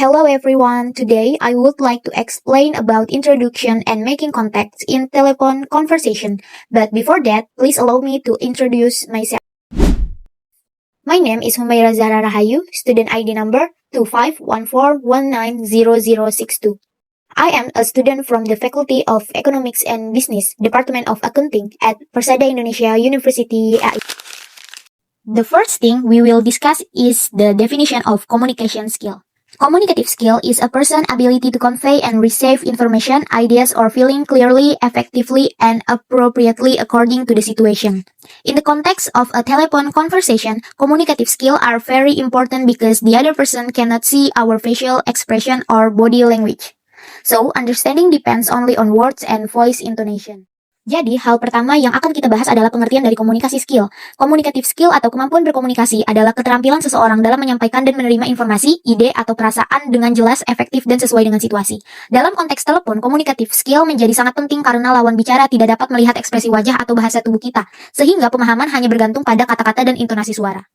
Hello everyone. Today I would like to explain about introduction and making contacts in telephone conversation. But before that, please allow me to introduce myself. My name is Humaira Zahra Rahayu, student ID number 2514190062. I am a student from the Faculty of Economics and Business, Department of Accounting at Persada Indonesia University. The first thing we will discuss is the definition of communication skill. Communicative skill is a person's ability to convey and receive information, ideas, or feeling clearly, effectively, and appropriately according to the situation. In the context of a telephone conversation, communicative skills are very important because the other person cannot see our facial expression or body language. So, understanding depends only on words and voice intonation. Jadi, hal pertama yang akan kita bahas adalah pengertian dari komunikasi skill. Communicative skill atau kemampuan berkomunikasi adalah keterampilan seseorang dalam menyampaikan dan menerima informasi, ide, atau perasaan dengan jelas, efektif, dan sesuai dengan situasi. Dalam konteks telepon, communicative skill menjadi sangat penting karena lawan bicara tidak dapat melihat ekspresi wajah atau bahasa tubuh kita, sehingga pemahaman hanya bergantung pada kata-kata dan intonasi suara.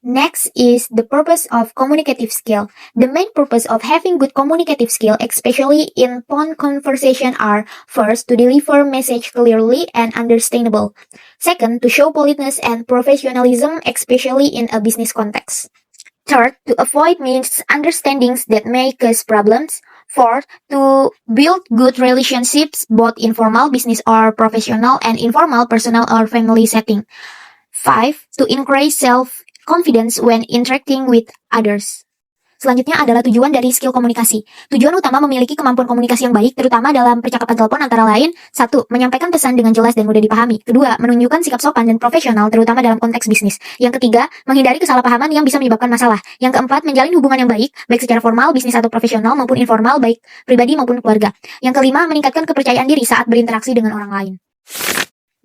Next is the purpose of communicative skill. The main purpose of having good communicative skill, especially in phone conversation, are first, to deliver message clearly and understandable. Second, to show politeness and professionalism, especially in a business context. Third, to avoid misunderstandings that may cause problems. Fourth, to build good relationships, both informal business or professional and informal personal or family setting. 5. To increase self-confidence when interacting with others. Selanjutnya adalah tujuan dari skill komunikasi. Tujuan utama memiliki kemampuan komunikasi yang baik, terutama dalam percakapan telepon antara lain, 1. Menyampaikan pesan dengan jelas dan mudah dipahami. 2. Menunjukkan sikap sopan dan profesional, terutama dalam konteks bisnis. Yang ketiga, menghindari kesalahpahaman yang bisa menyebabkan masalah. Yang keempat, menjalin hubungan yang baik, baik secara formal, bisnis atau profesional, maupun informal, baik pribadi maupun keluarga. Yang kelima, meningkatkan kepercayaan diri saat berinteraksi dengan orang lain.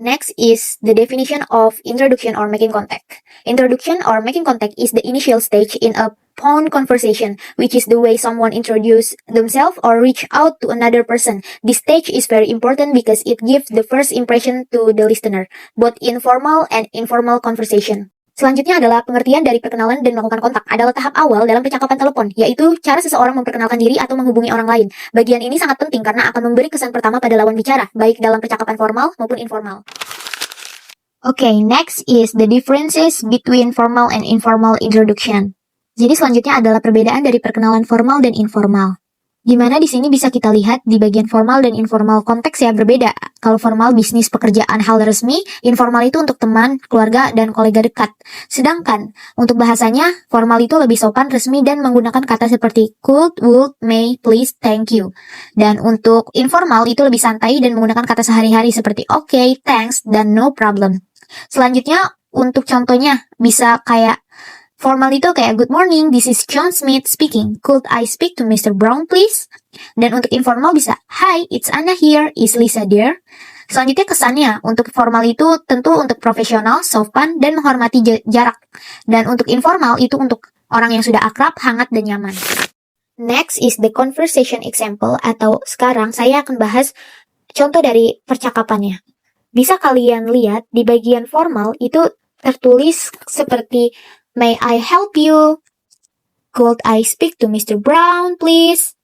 Next is the definition of introduction or making contact. Introduction or making contact is the initial stage in a phone conversation, which is the way someone introduce themselves or reach out to another person. This stage is very important because it gives the first impression to the listener, both in formal and informal conversation. Selanjutnya adalah pengertian dari perkenalan dan melakukan kontak. Adalah tahap awal dalam percakapan telepon, yaitu cara seseorang memperkenalkan diri atau menghubungi orang lain. Bagian ini sangat penting karena akan memberi kesan pertama pada lawan bicara, baik dalam percakapan formal maupun informal. Okay, next is the differences between formal and informal introduction. Jadi selanjutnya adalah perbedaan dari perkenalan formal dan informal. Di mana di sini bisa kita lihat di bagian formal dan informal konteks ya berbeda. Kalau formal bisnis pekerjaan hal resmi, informal itu untuk teman, keluarga, dan kolega dekat. Sedangkan untuk bahasanya, formal itu lebih sopan, resmi, dan menggunakan kata seperti could, would, may, please, thank you. Dan untuk informal itu lebih santai dan menggunakan kata sehari-hari seperti okay, thanks, dan no problem. Selanjutnya untuk contohnya bisa kayak formal itu kayak good morning, this is John Smith speaking. Could I speak to Mr. Brown please? Dan untuk informal bisa hi, it's Anna here, is Lisa there? Selanjutnya kesannya untuk formal itu tentu untuk profesional, sopan, dan menghormati jarak. Dan untuk informal itu untuk orang yang sudah akrab, hangat, dan nyaman. Next is the conversation example, atau sekarang saya akan bahas contoh dari percakapannya. Bisa kalian lihat di bagian formal itu tertulis seperti may I help you? Could I speak to Mr. Brown, please?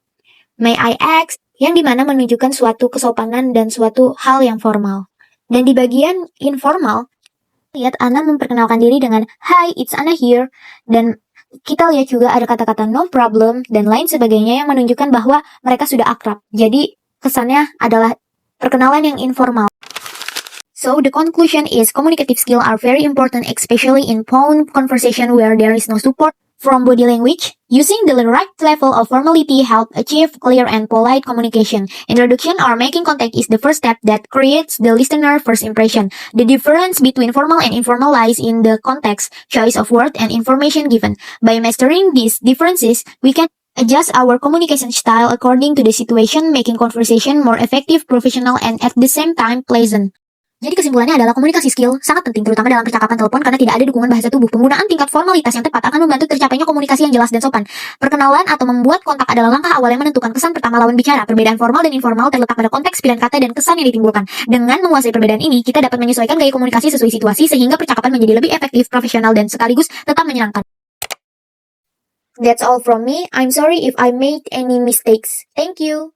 May I ask? Yang dimana menunjukkan suatu kesopanan dan suatu hal yang formal. Dan di bagian informal, lihat Anna memperkenalkan diri dengan hi, it's Anna here. Dan kita lihat juga ada kata-kata no problem dan lain sebagainya yang menunjukkan bahwa mereka sudah akrab. Jadi kesannya adalah perkenalan yang informal. So, the conclusion is communicative skills are very important, especially in phone conversation where there is no support from body language. Using the right level of formality help achieve clear and polite communication. Introduction or making contact is the first step that creates the listener first impression. The difference between formal and informal lies in the context, choice of word, and information given. By mastering these differences, we can adjust our communication style according to the situation, making conversation more effective, professional, and at the same time pleasant. Jadi kesimpulannya adalah komunikasi skill sangat penting terutama dalam percakapan telepon karena tidak ada dukungan bahasa tubuh. Penggunaan tingkat formalitas yang tepat akan membantu tercapainya komunikasi yang jelas dan sopan. Perkenalan atau membuat kontak adalah langkah awal yang menentukan kesan pertama lawan bicara. Perbedaan formal dan informal terletak pada konteks pilihan kata dan kesan yang ditimbulkan. Dengan menguasai perbedaan ini, kita dapat menyesuaikan gaya komunikasi sesuai situasi sehingga percakapan menjadi lebih efektif, profesional, dan sekaligus tetap menyenangkan. That's all from me. I'm sorry if I made any mistakes. Thank you.